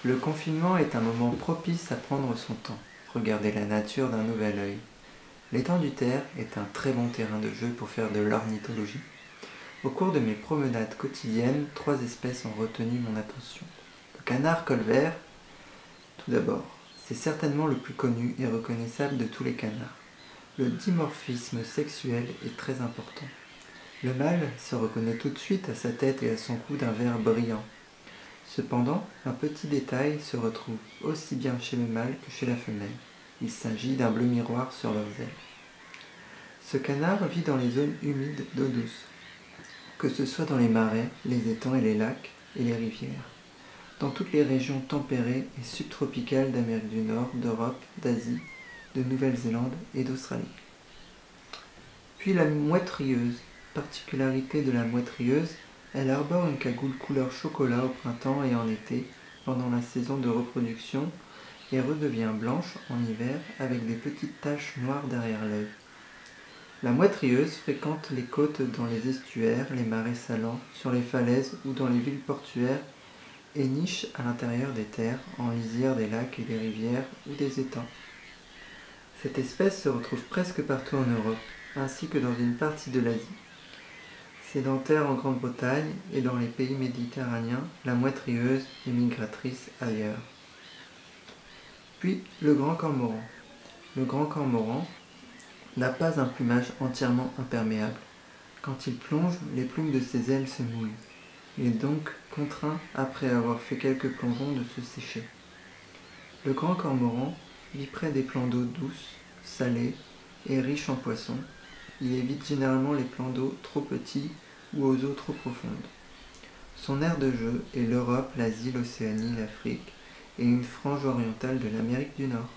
Le confinement est un moment propice à prendre son temps, regarder la nature d'un nouvel œil. L'étang du Terre est un très bon terrain de jeu pour faire de l'ornithologie. Au cours de mes promenades quotidiennes, 3 espèces ont retenu mon attention. Le canard colvert, tout d'abord, c'est certainement le plus connu et reconnaissable de tous les canards. Le dimorphisme sexuel est très important. Le mâle se reconnaît tout de suite à sa tête et à son cou d'un vert brillant. Cependant, un petit détail se retrouve aussi bien chez le mâle que chez la femelle. Il s'agit d'un bleu miroir sur leurs ailes. Ce canard vit dans les zones humides d'eau douce, que ce soit dans les marais, les étangs et les lacs et les rivières, dans toutes les régions tempérées et subtropicales d'Amérique du Nord, d'Europe, d'Asie, de Nouvelle-Zélande et d'Australie. Puis la mouette rieuse. Particularité de la mouette rieuse, elle arbore une cagoule couleur chocolat au printemps et en été, pendant la saison de reproduction, et redevient blanche en hiver avec des petites taches noires derrière l'œil. La mouette rieuse fréquente les côtes dans les estuaires, les marais salants, sur les falaises ou dans les villes portuaires et niche à l'intérieur des terres, en lisière des lacs et des rivières ou des étangs. Cette espèce se retrouve presque partout en Europe, ainsi que dans une partie de l'Asie. Sédentaire en Grande-Bretagne et dans les pays méditerranéens, la mouette rieuse est migratrice ailleurs. Puis le grand cormoran. Le grand cormoran n'a pas un plumage entièrement imperméable. Quand il plonge, les plumes de ses ailes se mouillent. Il est donc contraint, après avoir fait quelques plongeons, de se sécher. Le grand cormoran vit près des plans d'eau douce, salés et riches en poissons. Il évite généralement les plans d'eau trop petits ou aux eaux trop profondes. Son aire de jeu est l'Europe, l'Asie, l'Océanie, l'Afrique et une frange orientale de l'Amérique du Nord.